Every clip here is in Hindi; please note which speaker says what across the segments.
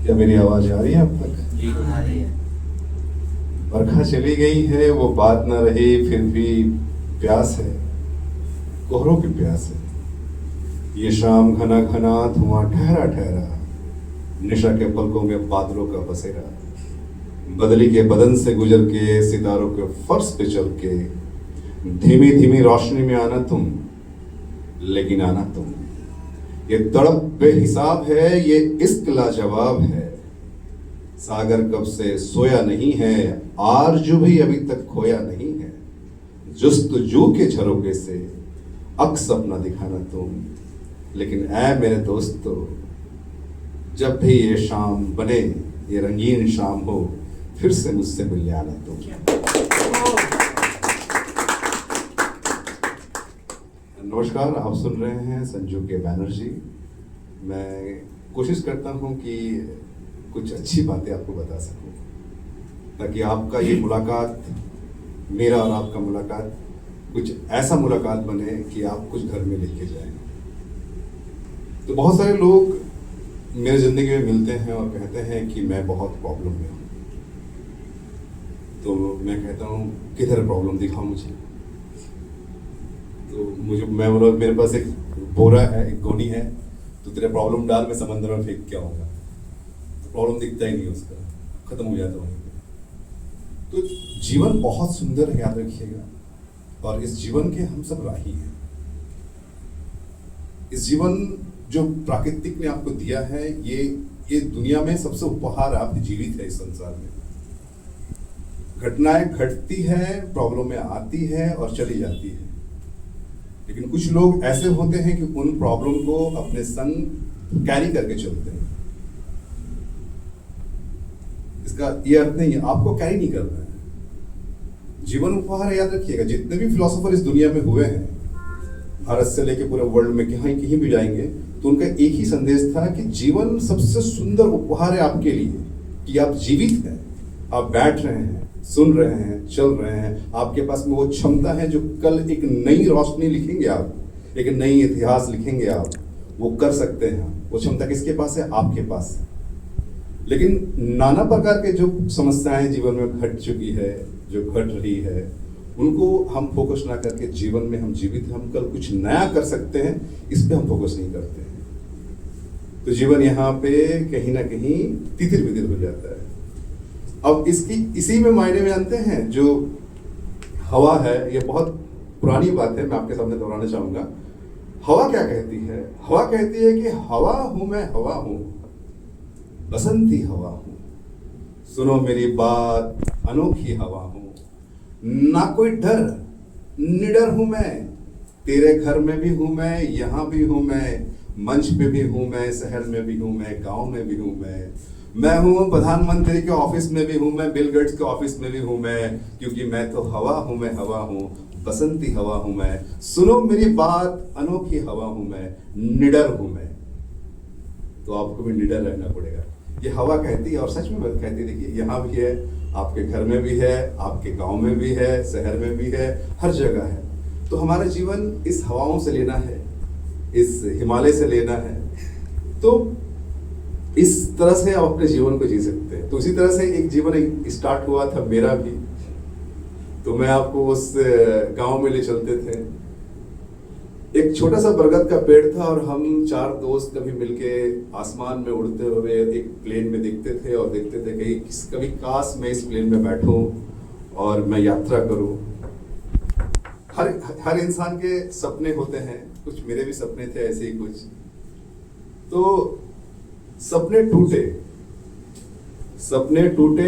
Speaker 1: क्या मेरी आवाज आ रही है अब तक?
Speaker 2: जी आ रही है।
Speaker 1: बरखा चली गई है, वो बात न रही, फिर भी प्यास है, कोहरों की प्यास है। ये शाम घना घना, धुआं ठहरा ठहरा, निशा के पलकों में बादलों का बसेरा। बदली के बदन से गुजर के, सितारों के फर्श पे चल के, धीमी धीमी रोशनी में आना तुम, लेकिन आना तुम। ये तड़प बेहिसाब है, ये इश्क लाजवाब है। सागर कब से सोया नहीं है, आरज़ू भी अभी तक खोया नहीं है। जुस्तजू के झरोखे से अक्स अपना दिखाना तुम, लेकिन ऐ मेरे दोस्तों, जब भी ये शाम बने, ये रंगीन शाम हो, फिर से मुझसे मिलने आना तुम। नमस्कार, आप सुन रहे हैं संजू के बैनर्जी। मैं कोशिश करता हूं कि कुछ अच्छी बातें आपको बता सकूं, ताकि आपका ये मुलाकात, मेरा और आपका मुलाकात, कुछ ऐसा मुलाकात बने कि आप कुछ घर में लेके जाएं। तो बहुत सारे लोग मेरे ज़िंदगी में मिलते हैं और कहते हैं कि मैं बहुत प्रॉब्लम में हूँ। तो मैं कहता हूँ किधर प्रॉब्लम, दिखाओ मुझे। तो मैं बोला मेरे पास एक बोरा है, एक गोनी है, तो तेरे प्रॉब्लम डाल, मैं समंदर में फेंक के आऊँगा। तो प्रॉब्लम दिखता ही नहीं उसका, खत्म हो जाता वहीं पे। तो जीवन बहुत सुंदर है, याद रखिएगा, और इस जीवन के हम सब राही हैं। इस जीवन जो प्राकृतिक ने आपको दिया है, ये दुनिया में सबसे उपहार आप जीवित है इस संसार में। घटनाएं घटती है, प्रॉब्लमें आती है और चली जाती है, लेकिन कुछ लोग ऐसे होते हैं कि उन प्रॉब्लम को अपने संग कैरी करके चलते हैं। इसका ये अर्थ नहीं है आपको कैरी नहीं करना है। जीवन उपहार है, याद रखिएगा। जितने भी फिलोसोफर इस दुनिया में हुए हैं, भारत से लेके पूरे वर्ल्ड में कहीं भी जाएंगे, तो उनका एक ही संदेश था कि जीवन सबसे सुंदर उपहार है आपके लिए, कि आप जीवित हैं, आप बैठ रहे हैं, सुन रहे हैं, चल रहे हैं। आपके पास में वो क्षमता है जो कल एक नई रोशनी लिखेंगे आप, एक नई इतिहास लिखेंगे आप, वो कर सकते हैं। वो क्षमता किसके पास है? आपके पास है। लेकिन नाना प्रकार के जो समस्याएं जीवन में घट चुकी है, जो घट रही है, उनको हम फोकस ना करके जीवन में हम जीवित हैं, हम कल कुछ नया कर सकते हैं, इस पे हम फोकस नहीं करते हैं। तो जीवन यहाँ पे कहीं ना कहीं तितिर बितिर हो जाता है। अब इसी में मायने में आते हैं जो हवा है। ये बहुत पुरानी बात है, मैं आपके सामने दोहराना चाहूंगा। हवा क्या कहती है? हवा कहती है कि हवा हूं मैं, हवा हूं, बसंती हवा हूं, सुनो मेरी बात, अनोखी हवा हूं, ना कोई डर, निडर हूं मैं, तेरे घर में भी हूं मैं, यहां भी हूं मैं, मंच पे भी हूं मैं, शहर में भी हूं मैं, गांव में भी हूं मैं हूं प्रधानमंत्री के ऑफिस में भी हूं मैं, बिल गेट्स के ऑफिस में भी हूं मैं, क्योंकि मैं तो हवा हूं मैं, हवा हूं, बसंती हवा हूं मैं, सुनो मेरी बात, अनोखी हवा हूं मैं, निडर हूं मैं। तो आपको भी निडर रहना पड़ेगा। ये हवा कहती है, और सच में बात कहती है। देखिए यहाँ भी है, आपके घर में भी है, आपके गांव में भी है, शहर में भी है, हर जगह है। तो हमारा जीवन इस हवाओं से लेना है, इस हिमालय से लेना है। तो इस तरह से आप अपने जीवन को जी सकते हैं। तो इसी तरह से एक जीवन स्टार्ट हुआ था मेरा भी। तो मैं आपको उस गांव में ले चलते थे। एक छोटा सा बरगद का पेड़ था, और हम 4 दोस्त कभी मिलके आसमान में उड़ते हुए एक प्लेन में देखते थे, और देखते थे कि कभी काश मैं इस प्लेन में बैठूं और मैं यात्रा करूं। हर इंसान के सपने होते हैं, कुछ मेरे भी सपने थे ऐसे ही कुछ। तो सपने टूटे,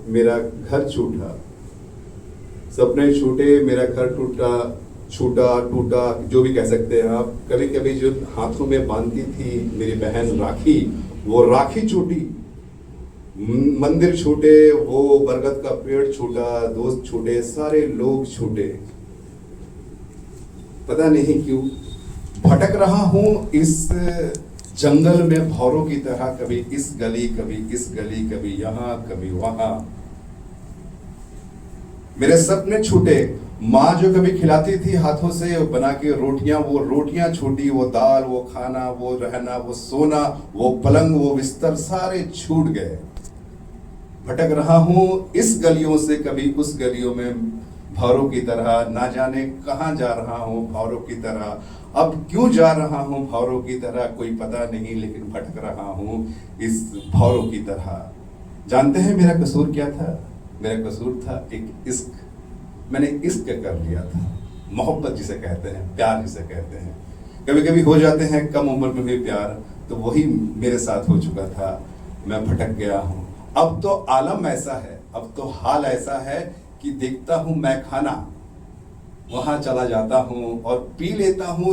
Speaker 1: मेरा घर छूटा, सपने छूटे, मेरा घर टूटा, जो भी कह सकते हैं आप। कभी कभी जो हाथों में बांधती थी मेरी बहन राखी, वो राखी छूटी, मंदिर छूटे, वो बरगद का पेड़ छूटा, दोस्त छूटे, सारे लोग छूटे। पता नहीं क्यों भटक रहा हूं इस जंगल में भौरों की तरह, कभी इस गली, कभी इस गली, कभी यहां, कभी वहां। मेरे सपने छूटे माँ जो कभी खिलाती थी हाथों से बना के रोटियां, वो रोटियां छोटी, वो दाल, वो खाना, वो रहना, वो सोना, वो पलंग, वो बिस्तर सारे छूट गए। भटक रहा हूं इस गलियों से कभी उस गलियों में भौरों की तरह, ना जाने कहां जा रहा हूं भौरों की तरह। अब क्यों जा रहा हूं भौरों की तरह कोई पता नहीं, लेकिन भटक रहा हूं इस भौरों की तरह। जानते हैं मेरा कसूर क्या था? मेरा कसूर था एक इश्क। मैंने इश्क कर लिया था, मोहब्बत जिसे कहते हैं, प्यार जिसे कहते हैं। कभी कभी हो जाते हैं कम उम्र में भी प्यार, तो वही मेरे साथ हो चुका था। मैं भटक गया हूं। अब तो आलम ऐसा है, अब तो हाल ऐसा है कि देखता हूं मैं खाना, वहां चला जाता हूं और पी लेता हूं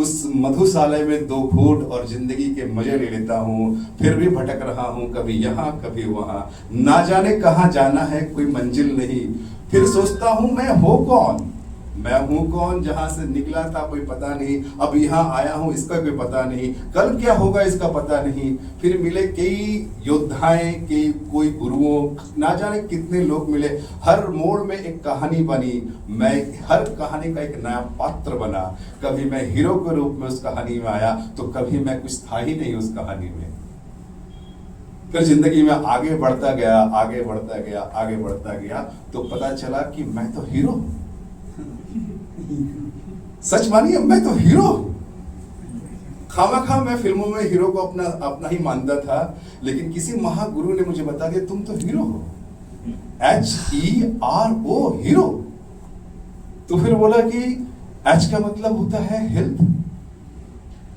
Speaker 1: उस मधुशाला में 2 घूंट और जिंदगी के मजे ले लेता हूं। फिर भी भटक रहा हूं, कभी यहाँ कभी वहां, ना जाने कहां जाना है, कोई मंजिल नहीं। फिर सोचता हूं मैं हूं कौन, मैं हूं कौन, जहां से निकला था कोई पता नहीं, अब यहाँ आया हूं इसका कोई पता नहीं, कल क्या होगा इसका पता नहीं। फिर मिले कई योद्धाएं, कई कोई गुरुओं, ना जाने कितने लोग मिले। हर मोड़ में एक कहानी बनी, मैं हर कहानी का एक नया पात्र बना। कभी मैं हीरो के रूप में उस कहानी में आया, तो कभी मैं कुछ था ही नहीं उस कहानी में। फिर जिंदगी में आगे बढ़ता गया, आगे बढ़ता गया, आगे बढ़ता गया, तो पता चला कि मैं तो हीरो। सच मानिए, मैं तो हीरो। खामखा मैं फिल्मों में हीरो को अपना ही मानता था, लेकिन किसी महागुरु ने मुझे बता दिया तुम तो हीरो हो, HERO, हीरो। तो फिर बोला कि H का मतलब होता है हेल्थ,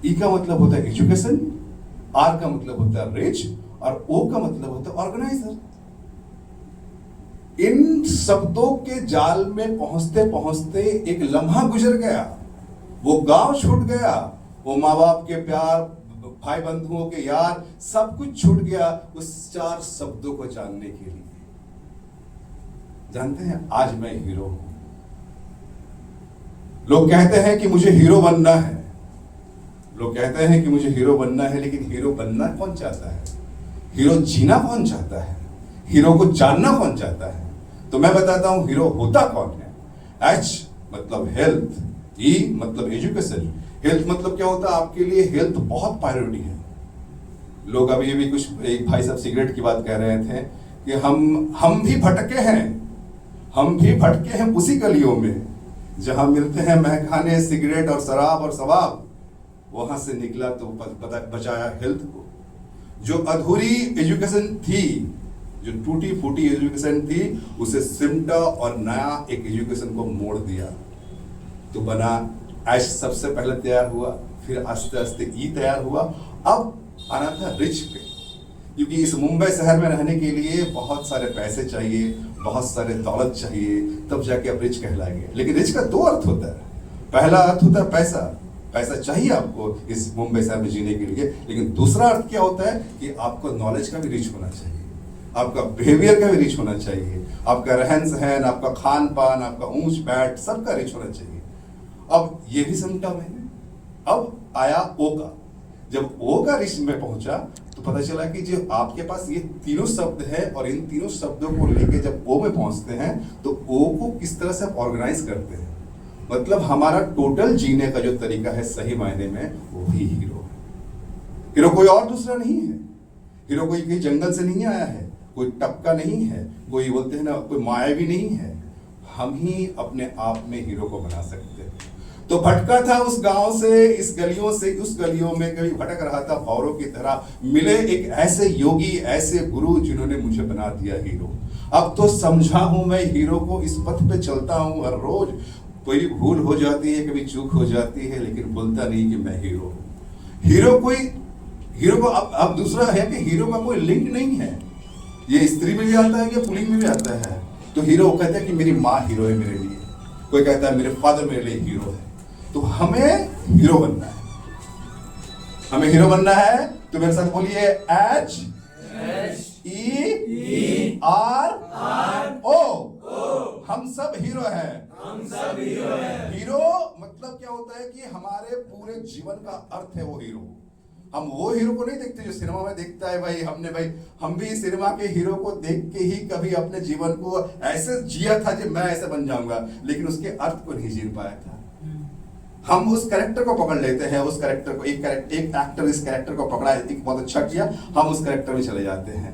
Speaker 1: E का मतलब होता है एजुकेशन, R का मतलब होता है रिच, और O का मतलब होता है ऑर्गेनाइजर। इन शब्दों के जाल में पहुंचते पहुंचते एक लम्हा गुजर गया, वो गांव छूट गया, वो माँ बाप के प्यार, भाई बंधुओं के यार, सब कुछ छूट गया उस 4 शब्दों को जानने के लिए। जानते हैं, आज मैं हीरो हूं। लोग कहते हैं कि मुझे हीरो बनना है, लोग कहते हैं कि मुझे हीरो बनना है, लेकिन हीरो बनना कौन चाहता है? हीरो जीना कौन चाहता है? हीरो को जानना कौन चाहता है? तो मैं बताता हूं हीरो होता कौन है। H मतलब हेल्थ, E मतलब एजुकेशन। हेल्थ मतलब क्या होता है आपके लिए? हेल्थ बहुत प्रायोरिटी है। लोग अभी भी कुछ, एक भाई साहब सिगरेट की बात कह रहे थे कि हम भी भटके हैं, हम भी भटके हैं उसी गलियों में जहां मिलते हैं महखाने, सिगरेट और शराब और शबाब। वहां से निकला तो पता बचाया हेल्थ को। जो अधूरी एजुकेशन थी, जो टूटी फूटी एजुकेशन थी, उसे सिमटा और नया एक एजुकेशन को मोड़ दिया, तो बना H। सबसे पहले तैयार हुआ, फिर आस्ते आस्ते E तैयार हुआ, अब आना था रिच पे। क्योंकि इस मुंबई शहर में रहने के लिए बहुत सारे पैसे चाहिए, बहुत सारे दौलत चाहिए, तब जाके आप रिच कहलाएंगे। लेकिन रिच का 2 अर्थ होता है। पहला अर्थ होता है पैसा, पैसा चाहिए आपको इस मुंबई शहर में जीने के लिए। लेकिन दूसरा अर्थ क्या होता है कि आपको नॉलेज का भी रिच होना चाहिए, आपका बिहेवियर का भी रिच होना चाहिए, आपका रहन सहन, आपका खान पान, आपका ऊंच बैठ, सबका रिच होना चाहिए। अब ये भी समझा मैंने। अब आया O का। जब O का रिच में पहुंचा तो पता चला कि जो आपके पास ये तीनों शब्द हैं, और इन तीनों शब्दों को लेके जब O में पहुंचते हैं तो O को किस तरह से ऑर्गेनाइज करते हैं। मतलब हमारा टोटल जीने का जो तरीका है सही मायने में, वो ही हीरो है। हीरो कोई और दूसरा नहीं है। हीरो कोई कहीं जंगल से नहीं आया है, कोई टपका नहीं है, कोई बोलते हैं ना, कोई मायावी नहीं है। हम ही अपने आप में हीरो को बना सकते हैं। तो भटका था उस गांव से, इस गलियों से उस गलियों में, कभी भटक रहा था भौरों की तरह। मिले एक ऐसे योगी, ऐसे गुरु, जिन्होंने मुझे बना दिया हीरो। अब तो समझा हूं मैं हीरो को, इस पथ पे चलता हूं हर रोज। कोई भूल हो जाती है, कभी चूक हो जाती है, लेकिन बोलता नहीं कि मैं हीरो हूं। हीरो को अब दूसरा है कि हीरो का कोई लिंक नहीं है। ये स्त्री में भी आता है, ये पुल्लिंग में भी आता है। तो हीरो कहता है कि मेरी माँ हीरो है मेरे लिए, कोई कहता है मेरे फादर मेरे लिए हीरो है। तो हमें हीरो बनना है, हमें हीरो बनना है। तो मेरे साथ बोलिए HERO। हम सब हीरो हैं, हम सब हीरो हैं। हीरो मतलब क्या होता है कि हमारे पूरे जीवन का अर्थ है वो हीरो। हम वो हीरो को नहीं देखते जो सिनेमा में देखता है भाई हमने भाई हम भी सिनेमा के हीरो को देख के ही कभी अपने जीवन को ऐसे जिया था कि मैं ऐसे बन जाऊंगा, लेकिन उसके अर्थ को नहीं जी पाया था। हम उस कैरेक्टर को पकड़ लेते हैं, उस कैरेक्टर को एक एक्टर इस कैरेक्टर को पकड़ा, एक बहुत अच्छा किया, हम उस कैरेक्टर में चले जाते हैं,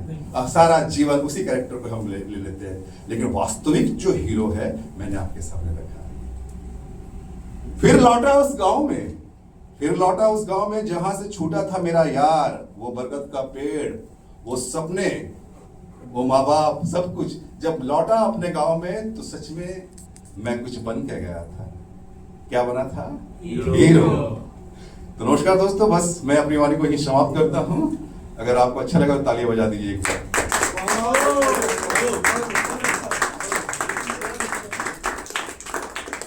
Speaker 1: सारा जीवन उसी कैरेक्टर को हम ले लेते हैं। लेकिन वास्तविक जो हीरो है मैंने आपके सामने रखा। फिर लौटा उस गांव में, फिर लौटा उस गांव में जहां से छूटा था मेरा यार, वो बरगद का पेड़, वो सपने, वो माँ बाप, सब कुछ। जब लौटा अपने गांव में तो सच में मैं कुछ बन के गया था। क्या बना था? हीरो। तो नमस्कार दोस्तों, बस मैं अपनी वाणी को यही समाप्त करता हूं। अगर आपको अच्छा लगा तो तालियां बजा दीजिए एक बार।